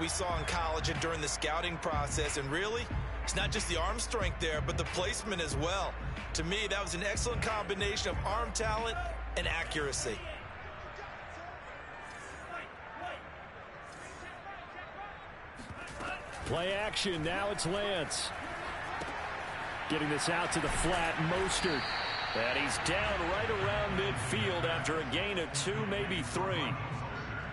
we saw in college and during the scouting process. And really, it's not just the arm strength there, but the placement as well. To me, that was an excellent combination of arm talent and accuracy. Play action. Now it's Lance. Getting this out to the flat, Mostert. And he's down right around midfield after a gain of 2, maybe 3.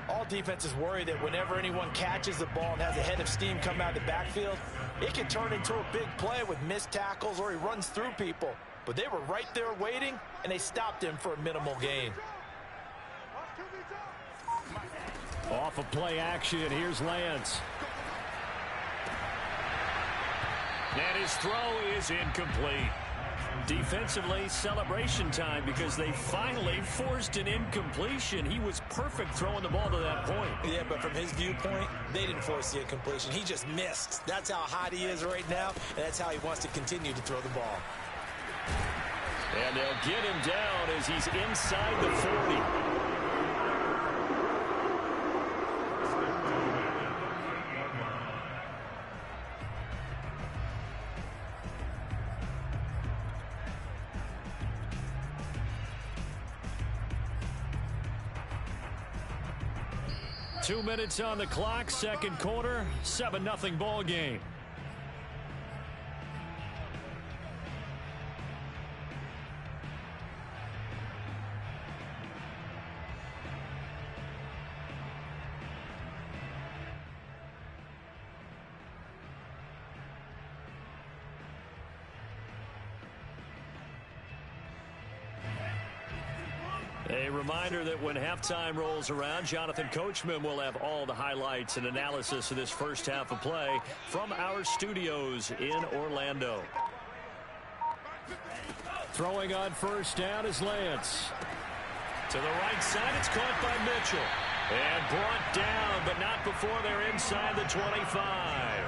All defenses worry that whenever anyone catches the ball and has a head of steam come out of the backfield, it can turn into a big play with missed tackles or he runs through people. But they were right there waiting, and they stopped him for a minimal gain. Off of play action, here's Lance. And his throw is incomplete. Defensively, celebration time because they finally forced an incompletion. He was perfect throwing the ball to that point. Yeah, but from his viewpoint, they didn't force the incompletion. He just missed. That's how hot he is right now, and that's how he wants to continue to throw the ball. And they'll get him down as he's inside the 40. 2 minutes on the clock, second quarter, 7-0 ball game. A reminder that when halftime rolls around, Jonathan Coachman will have all the highlights and analysis of this first half of play from our studios in Orlando. Throwing on first down is Lance. To the right side, it's caught by Mitchell. And brought down, but not before they're inside the 25.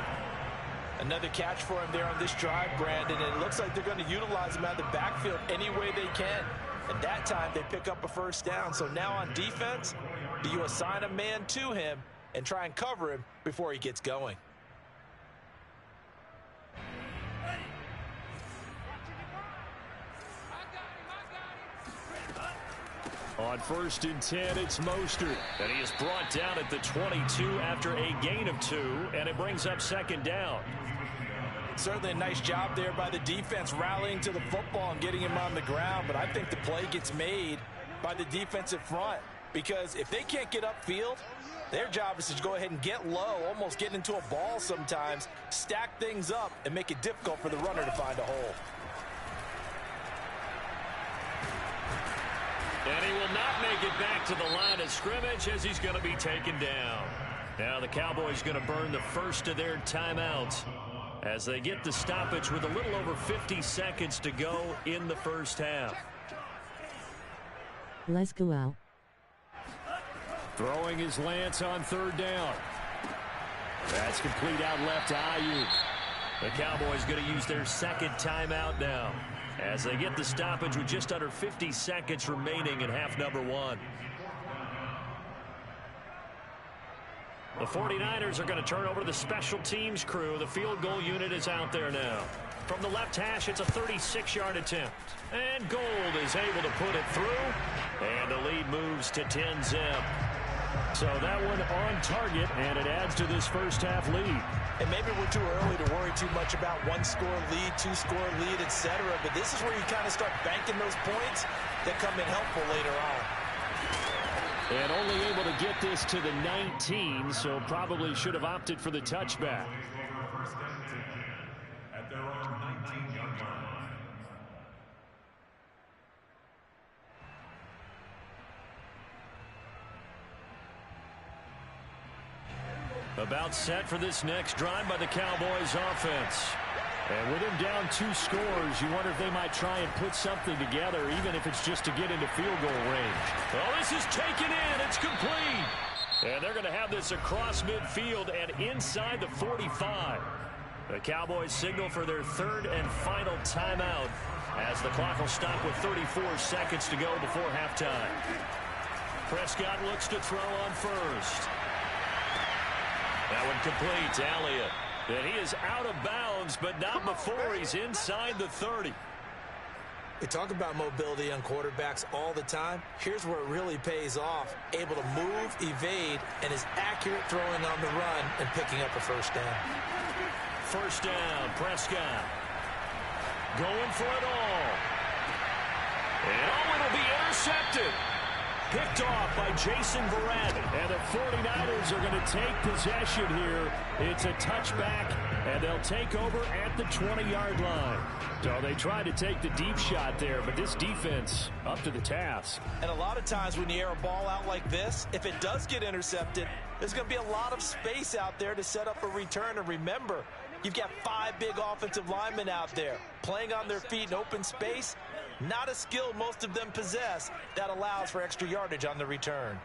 Another catch for him there on this drive, Brandon, and it looks like they're going to utilize him out of the backfield any way they can. And that time they pick up a first down. So now on defense, do you assign a man to him and try and cover him before he gets going? On 1st and 10, it's Mostert. And he is brought down at the 22 after a gain of 2, and it brings up second down. Certainly a nice job there by the defense rallying to the football and getting him on the ground, but I think the play gets made by the defensive front because if they can't get upfield, their job is to go ahead and get low, almost get into a ball sometimes, stack things up, and make it difficult for the runner to find a hole. And he will not make it back to the line of scrimmage as he's going to be taken down. Now the Cowboys going to burn the first of their timeouts as they get the stoppage with a little over 50 seconds to go in the first half. Let's go out. Throwing is Lance on third down. That's complete out left to Ayuk. The Cowboys going to use their second timeout now as they get the stoppage with just under 50 seconds remaining in half number 1. The 49ers are going to turn over to the special teams crew. The field goal unit is out there now. From the left hash, it's a 36-yard attempt. And Gold is able to put it through. And the lead moves to 10-zip. So that one on target, and it adds to this first half lead. And maybe we're too early to worry too much about one-score lead, two-score lead, etc. But this is where you kind of start banking those points that come in helpful later on. And only able to get this to the 19, so probably should have opted for the touchback. At their own 19-yard line. About set for this next drive by the Cowboys offense. And with him down 2 scores, you wonder if they might try and put something together, even if it's just to get into field goal range. Well, this is taken in. It's complete. And they're going to have this across midfield and inside the 45. The Cowboys signal for their third and final timeout as the clock will stop with 34 seconds to go before halftime. Prescott looks to throw on first. That one complete to Elliott. And he is out of bounds, but not before he's inside the 30. We talk about mobility on quarterbacks all the time. Here's where it really pays off. Able to move, evade, and is accurate throwing on the run and picking up a first down. First down, Prescott. Going for it all. And it'll be intercepted. Picked off by Jason Verrett. And the 49ers are going to take possession here. It's a touchback, and they'll take over at the 20-yard line. So they tried to take the deep shot there, but this defense up to the task. And a lot of times when you air a ball out like this, if it does get intercepted, there's going to be a lot of space out there to set up a return. And remember, you've got 5 big offensive linemen out there playing on their feet in open space. Not a skill most of them possess that allows for extra yardage on the return.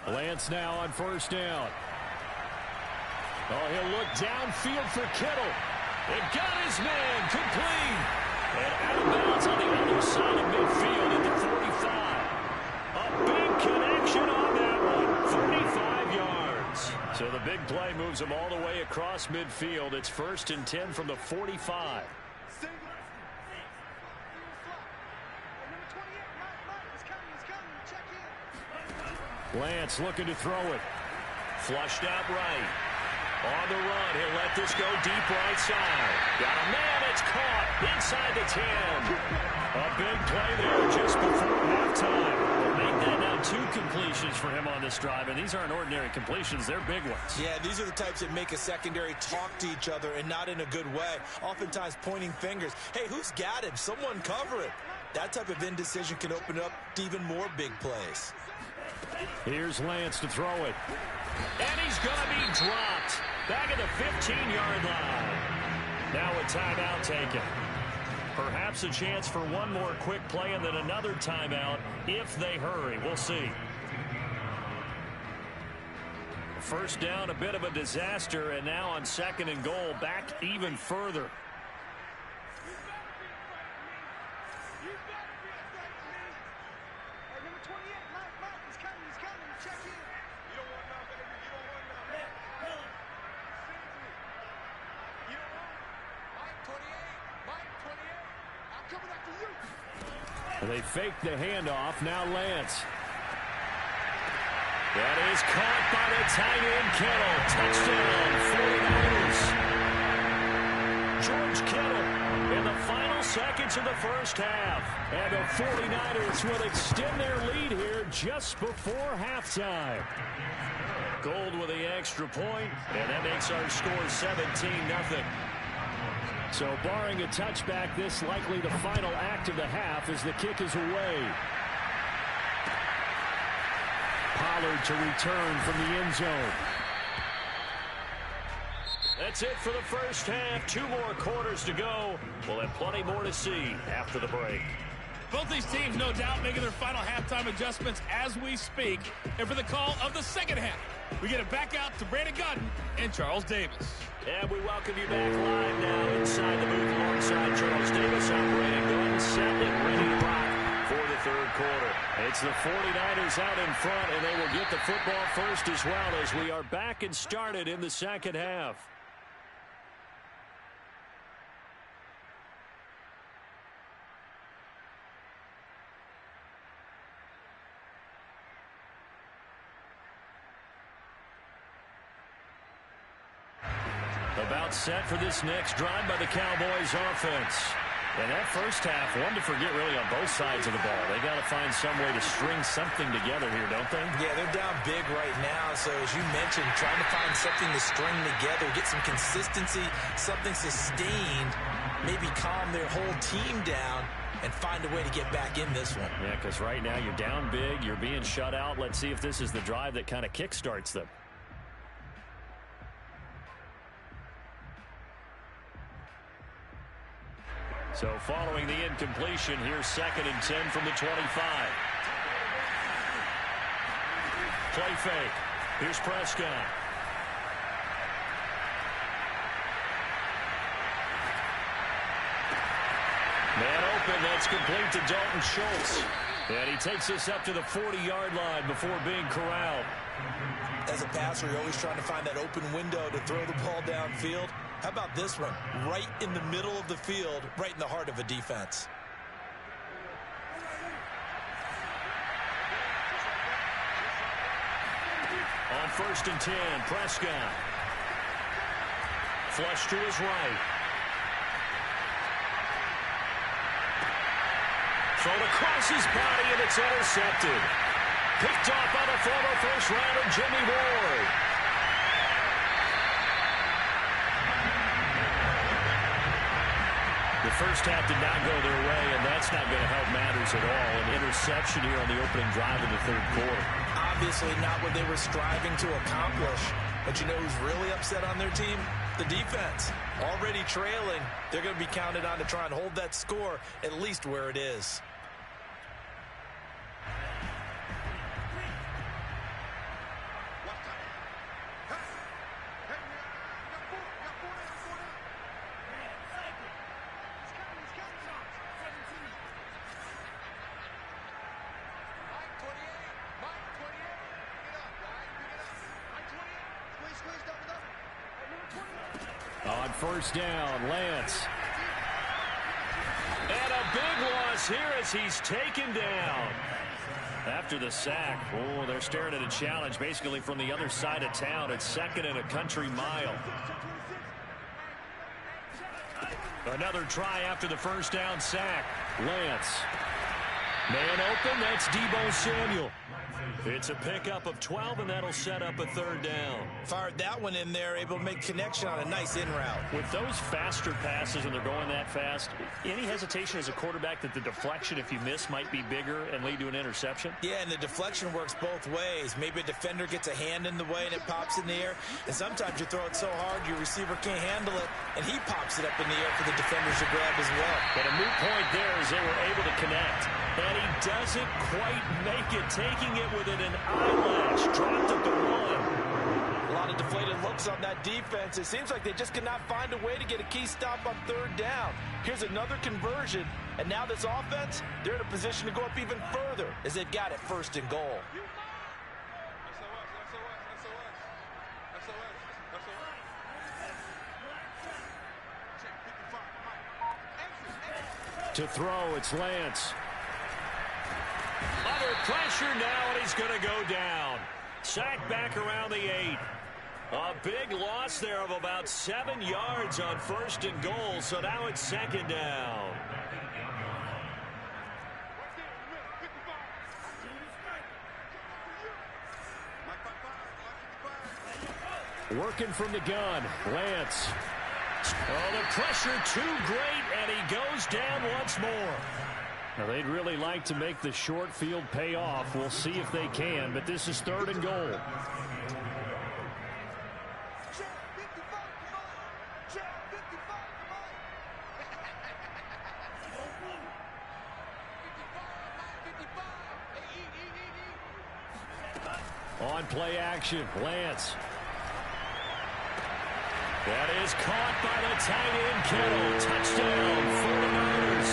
Lance now on first down. Oh, he'll look downfield for Kittle. It got his man complete. And out of bounds on the other side of midfield at the 45. A big connection on that one. 45 yards. So the big play moves him all the way across midfield. It's 1st and 10 from the 45. Lance looking to throw it. Flushed out right. On the run, he'll let this go deep right side. Got a man, it's caught inside the 10. A big play there just before halftime. We'll make that now 2 completions for him on this drive, and these aren't ordinary completions, they're big ones. Yeah, these are the types that make a secondary talk to each other and not in a good way. Oftentimes pointing fingers. Hey, who's got him? Someone cover it. That type of indecision can open up to even more big plays. Here's Lance to throw it. And he's going to be dropped. Back at the 15-yard line. Now a timeout taken. Perhaps a chance for one more quick play and then another timeout if they hurry. We'll see. First down, a bit of a disaster, and now on 2nd and goal, back even further. They fake the handoff. Now Lance. That is caught by the tight end, Kittle. Touchdown, 49ers. George Kittle in the final seconds of the first half. And the 49ers will extend their lead here just before halftime. Gold with the extra point, and that makes our score 17-0. So barring a touchback, this likely the final act of the half as the kick is away. Pollard to return from the end zone. That's it for the first half. 2 more quarters to go. We'll have plenty more to see after the break. Both these teams, no doubt, making their final halftime adjustments as we speak. And for the call of the second half, we get it back out to Brandon Gutton and Charles Davis. And we welcome you back live now inside the booth alongside Charles Davis, operating Gutton, set and ready to rock for the 3rd quarter. It's the 49ers out in front, and they will get the football first as well as we are back and started in the 2nd half. About set for this next drive by the Cowboys offense. And that first half, one to forget really on both sides of the ball. They got to find some way to string something together here, don't they? Yeah, they're down big right now. So as you mentioned, trying to find something to string together, get some consistency, something sustained, maybe calm their whole team down and find a way to get back in this one. Yeah, because right now you're down big, you're being shut out. Let's see if this is the drive that kind of kickstarts them. So following the incompletion, here's 2nd and 10 from the 25. Play fake. Here's Prescott. Man open, that's complete to Dalton Schultz. And he takes us up to the 40-yard line before being corralled. As a passer, you're always trying to find that open window to throw the ball downfield. How about this one? Right in the middle of the field, right in the heart of a defense. On 1st and 10, Prescott. Flush to his right. Thrown across his body, and it's intercepted. Picked off by the former first-rounder Jimmy Ward. The first half did not go their way, and that's not going to help matters at all. An interception here on the opening drive in the third quarter. Obviously not what they were striving to accomplish. But you know who's really upset on their team? The defense. Already trailing, they're going to be counted on to try and hold that score at least where it is. On 1st down, Lance. And a big loss here as he's taken down. After the sack, oh, they're staring at a challenge basically from the other side of town. It's 2nd and a country mile. Another try after the 1st down sack. Lance. Man open, that's Deebo Samuel. It's a pickup of 12, and that'll set up a 3rd down. Fired that one in there, able to make connection on a nice in route. With those faster passes, and they're going that fast, any hesitation as a quarterback that the deflection, if you miss, might be bigger and lead to an interception? Yeah, and the deflection works both ways. Maybe a defender gets a hand in the way and it pops in the air. And sometimes you throw it so hard your receiver can't handle it, and he pops it up in the air for the defenders to grab as well. But a moot point there as they were able to connect. And he doesn't quite make it, taking it with an eyelash. Dropped at the 1. A lot of deflated looks on that defense. It seems like they just cannot find a way to get a key stop on 3rd down. Here's another conversion, and now this offense, they're in a position to go up even further as they've got it 1st and goal. To throw, it's Lance. Under pressure now, and he's going to go down. Sacked back around the 8. A big loss there of about 7 yards on 1st and goal, so now it's 2nd down. Working from the gun, Lance. Oh, the pressure too great, and he goes down once more. Now, they'd really like to make the short field pay off. We'll see if they can, but this is 3rd and goal. On play action, Lance. That is caught by the tight end, Kittle. Touchdown, 49ers.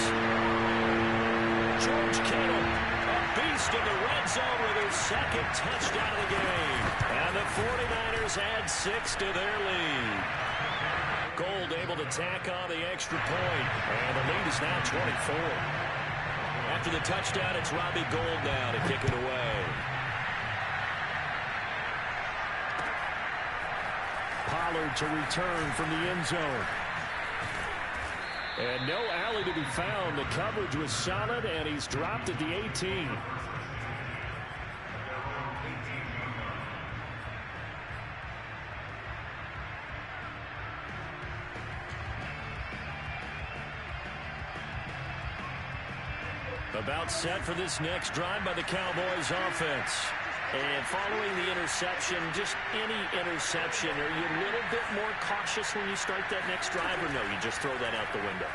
George Kittle, a beast in the red zone with his 2nd touchdown of the game. And the 49ers add 6 to their lead. Gold able to tack on the extra point. And the lead is now 24. After the touchdown, it's Robbie Gould now to kick it away. Pollard to return from the end zone. And no alley to be found. The coverage was solid, and he's dropped at the 18. About set for this next drive by the Cowboys offense. And following the interception, just any interception, are you a little bit more cautious when you start that next drive, or no, you just throw that out the window?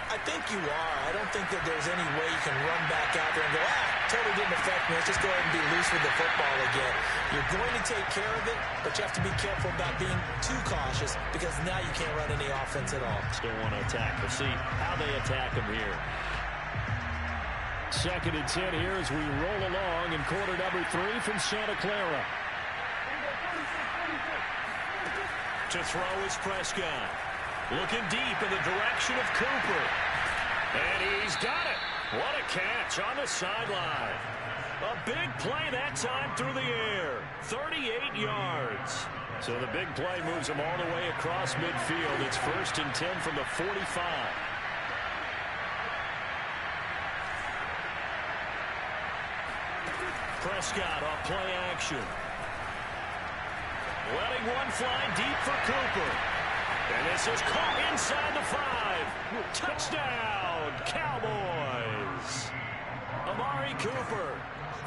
I think you are. I don't think that there's any way you can run back out there and go, totally didn't affect me. Let's just go ahead and be loose with the football again. You're going to take care of it, but you have to be careful about being too cautious because now you can't run any offense at all. Still want to attack. We'll see how they attack them here. 2nd and 10 here as we roll along in quarter number 3 from Santa Clara. To throw is Prescott. Looking deep in the direction of Cooper. And he's got it. What a catch on the sideline. A big play that time through the air. 38 yards. So the big play moves him all the way across midfield. It's 1st and 10 from the 45. Prescott off play action. Letting one fly deep for Cooper. And this is caught inside the 5. Touchdown, Cowboys. Amari Cooper,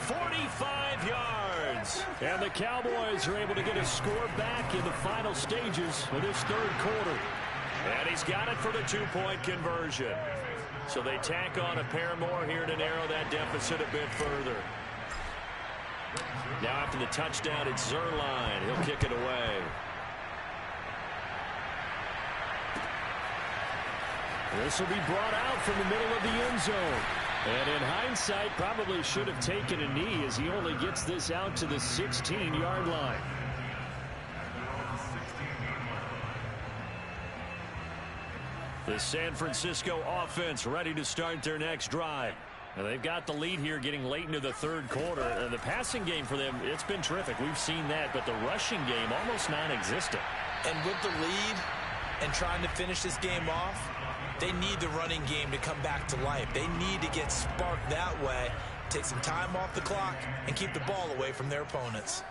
45 yards. And the Cowboys are able to get a score back in the final stages of this 3rd quarter. And he's got it for the 2-point conversion. So they tack on a pair more here to narrow that deficit a bit further. Now after the touchdown, it's Zerline. He'll kick it away. This will be brought out from the middle of the end zone. And in hindsight, probably should have taken a knee as he only gets this out to the 16-yard line. The San Francisco offense ready to start their next drive. Now they've got the lead here getting late into the 3rd quarter. And the passing game for them, it's been terrific. We've seen that, but the rushing game almost non-existent. And with the lead and trying to finish this game off, they need the running game to come back to life. They need to get sparked that way, take some time off the clock, and keep the ball away from their opponents.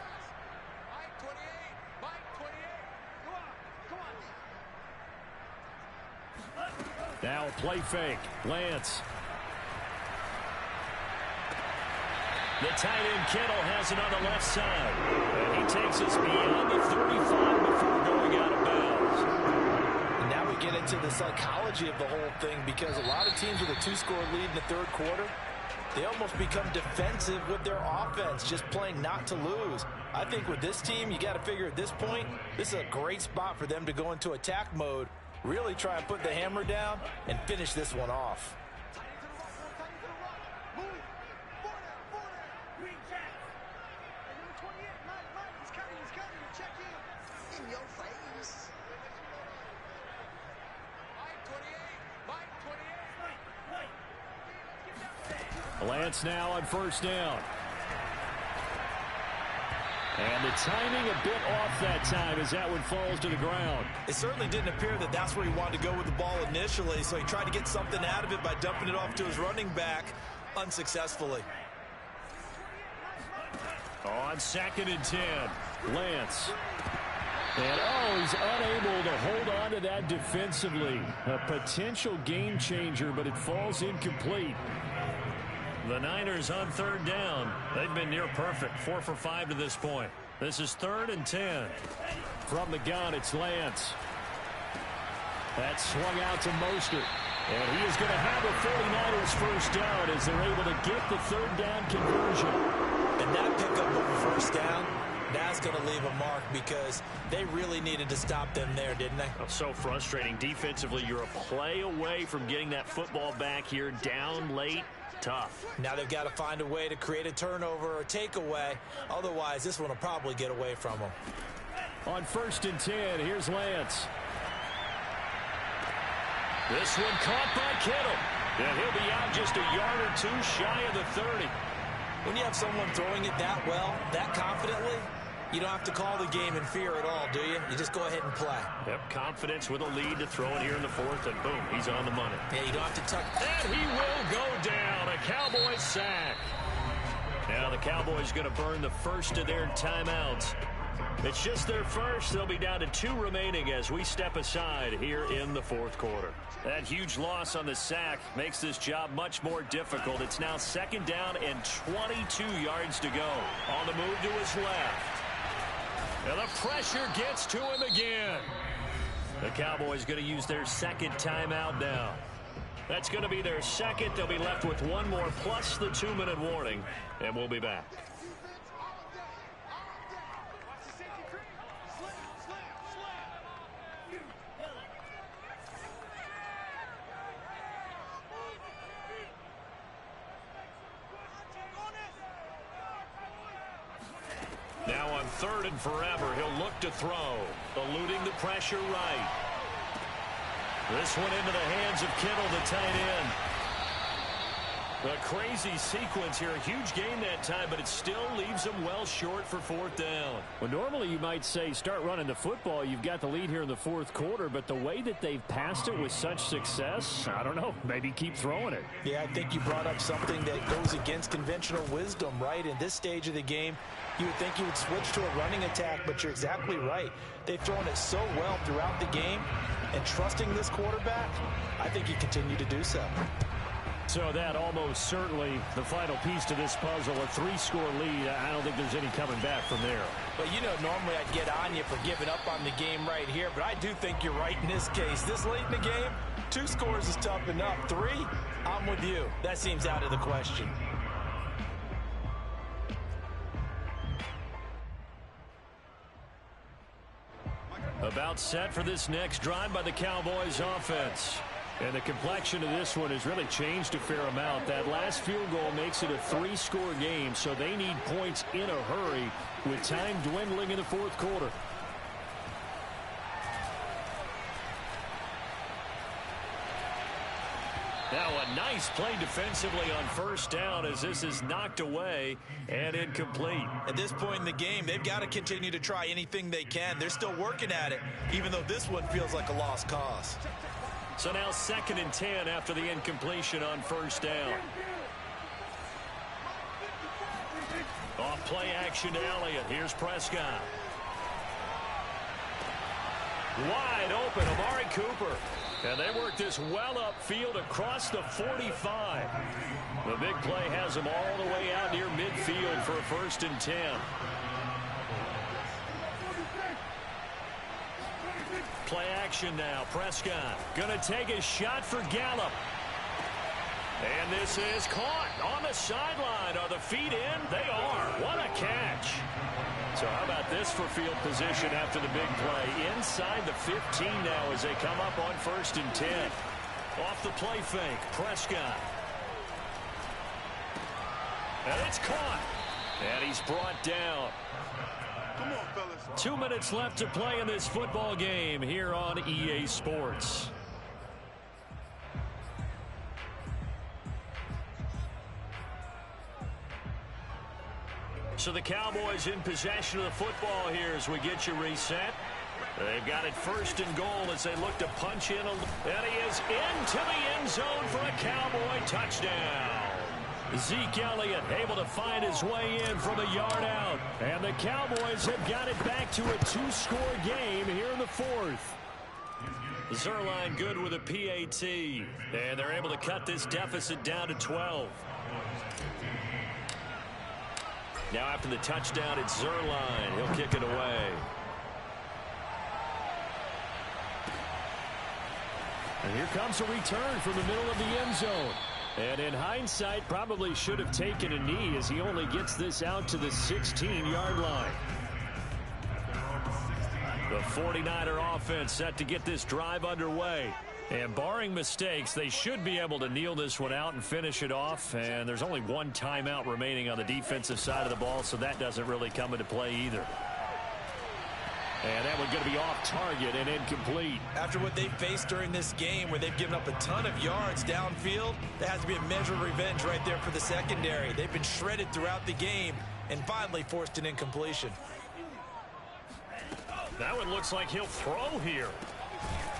Now a play fake. Lance. The tight end Kittle has it on the left side. And he takes us beyond the 35 before going out of bounds. And now we get into the psychology of the whole thing, because a lot of teams with a 2-score lead in the 3rd quarter, they almost become defensive with their offense, just playing not to lose. I think with this team, you got to figure at this point, this is a great spot for them to go into attack mode, really try and put the hammer down and finish this one off. Lance now on 1st down. And the timing a bit off that time as that one falls to the ground. It certainly didn't appear that that's where he wanted to go with the ball initially, so he tried to get something out of it by dumping it off to his running back unsuccessfully. On 2nd and 10, Lance. And he's unable to hold on to that defensively. A potential game changer, but it falls incomplete. The Niners on 3rd down. They've been near perfect, 4 for 5 to this point. This is 3rd and 10. From the gun, it's Lance. That's swung out to Mostert. And he is going to have a 49ers 1st down as they're able to get the 3rd down conversion. And that pickup of a 1st down, that's going to leave a mark, because they really needed to stop them there, didn't they? Oh, so frustrating. Defensively, you're a play away from getting that football back here, down late. Tough. Now they've got to find a way to create a turnover or takeaway. Otherwise, this one will probably get away from them. On 1st and 10, here's Lance. This one caught by Kittle. And he'll be out just a yard or 2 shy of the 30. When you have someone throwing it that well, that confidently, you don't have to call the game in fear at all, do you? You just go ahead and play. Yep, confidence with a lead to throw it here in the 4th, and boom, he's on the money. Yeah, you don't have to tuck. And he will go down. A Cowboys sack. Now the Cowboys going to burn the first of their timeouts. It's just their first. They'll be down to 2 remaining as we step aside here in the 4th quarter. That huge loss on the sack makes this job much more difficult. It's now 2nd down and 22 yards to go. On the move to his left. And the pressure gets to him again. The Cowboys going to use their 2nd timeout now. That's going to be their 2nd. They'll be left with 1 more plus the 2-minute warning. And we'll be back. Now on 3rd and forever, he'll look to throw, eluding the pressure right. This one into the hands of Kittle, the tight end. A crazy sequence here. A huge gain that time, but it still leaves them well short for 4th down. Well, normally you might say start running the football. You've got the lead here in the 4th quarter, but the way that they've passed it with such success, I don't know, maybe keep throwing it. Yeah, I think you brought up something that goes against conventional wisdom, right? In this stage of the game, you would think you would switch to a running attack, but you're exactly right. They've thrown it so well throughout the game, and trusting this quarterback, I think you continue to do so. So that almost certainly the final piece to this puzzle, a 3-score lead. I don't think there's any coming back from there. But, you know, normally I'd get on you for giving up on the game right here, but I do think you're right in this case. This late in the game, 2 scores is tough enough. 3, I'm with you. That seems out of the question. About set for this next drive by the Cowboys offense. And the complexion of this one has really changed a fair amount. That last field goal makes it a 3-score game, so they need points in a hurry with time dwindling in the 4th quarter. Now a nice play defensively on 1st down as this is knocked away and incomplete. At this point in the game, they've got to continue to try anything they can. They're still working at it, even though this one feels like a lost cause. So now 2nd and 10 after the incompletion on 1st down. Off play action to Elliott. Here's Prescott. Wide open, Amari Cooper. And they work this well upfield across the 45. The big play has them all the way out near midfield for a 1st and 10. Play action now. Prescott going to take a shot for Gallup. And this is caught on the sideline. Are the feet in? They are. What a catch. So how about this for field position after the big play? Inside the 15 now as they come up on 1st and 10. Off the play fake. Prescott. And it's caught. And he's brought down. Come on, fellas. 2 minutes left to play in this football game here on EA Sports. So the Cowboys in possession of the football here as we get you reset. They've got it 1st and goal as they look to punch in. And he is into the end zone for a Cowboy touchdown. Zeke Elliott able to find his way in from a yard out. And the Cowboys have got it back to a 2-score game here in the 4th. Zerline good with a PAT. And they're able to cut this deficit down to 12. Now after the touchdown, it's Zerline. He'll kick it away. And here comes a return from the middle of the end zone. And in hindsight, probably should have taken a knee as he only gets this out to the 16-yard line. The 49er offense set to get this drive underway. And barring mistakes, they should be able to kneel this one out and finish it off. And there's only 1 timeout remaining on the defensive side of the ball, so that doesn't really come into play either. And that one's going to be off target and incomplete. After what they've faced during this game where they've given up a ton of yards downfield, that has to be a measure of revenge right there for the secondary. They've been shredded throughout the game and finally forced an incompletion. That one looks like he'll throw here.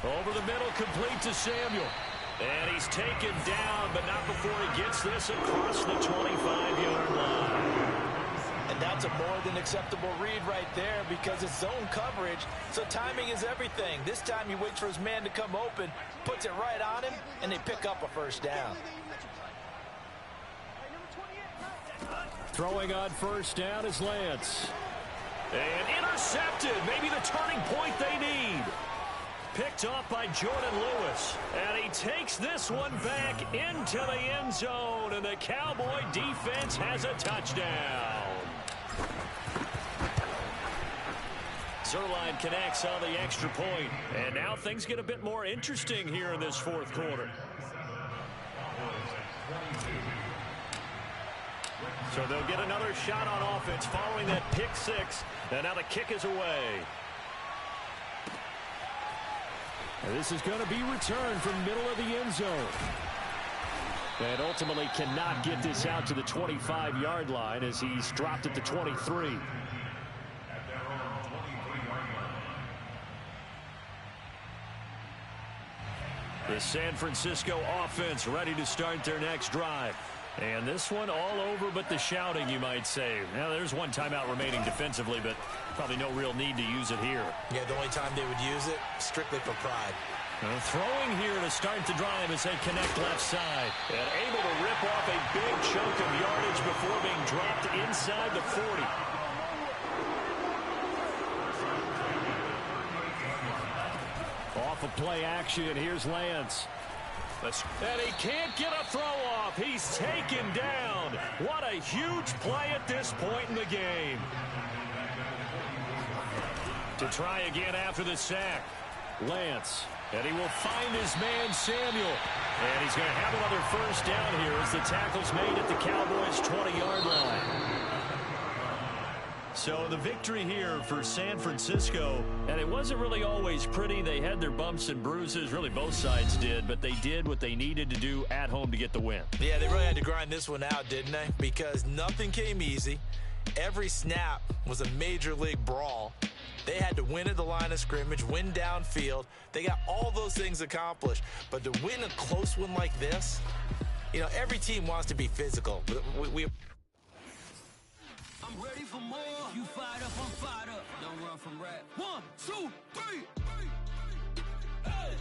Over the middle, complete to Samuel. And he's taken down, but not before he gets this across the 25-yard line. And that's a more than acceptable read right there because it's zone coverage, so timing is everything. This time he waits for his man to come open, puts it right on him, and they pick up a 1st down. Throwing on 1st down is Lance. And intercepted, maybe the turning point they need. Picked off by Jordan Lewis. And he takes this one back into the end zone, and the Cowboy defense has a touchdown. Zerline connects on the extra point. And now things get a bit more interesting here in this 4th quarter. So they'll get another shot on offense following that pick six. And now the kick is away. And this is going to be returned from middle of the end zone. And ultimately cannot get this out to the 25-yard line as he's dropped at the 23. The San Francisco offense ready to start their next drive. And this one all over but the shouting, you might say. Now, there's one timeout remaining defensively, but probably no real need to use it here. Yeah, the only time they would use it, strictly for pride. Throwing here to start the drive as they connect left side. And able to rip off a big chunk of yardage before being dropped inside the 40. Off of play action, here's Lance. And he can't get a throw off. He's taken down. What a huge play at this point in the game. To try again after the sack. Lance. And he will find his man, Samuel. And he's going to have another first down here as the tackle's made at the Cowboys' 20-yard line. So the victory here for San Francisco, and it wasn't really always pretty. They had their bumps and bruises, really both sides did, but they did what they needed to do at home to get the win. Yeah, they really had to grind this one out, didn't they? Because nothing came easy. Every snap was a major league brawl. They had to win at the line of scrimmage, win downfield. They got all those things accomplished. But to win a close one like this, you know, every team wants to be physical. I'm ready for more. You fired up, I'm fired up. Don't run from rap. 1, 2, 3. Hey.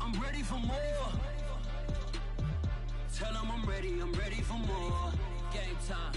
I'm ready for more. Tell them I'm ready for more. Game time.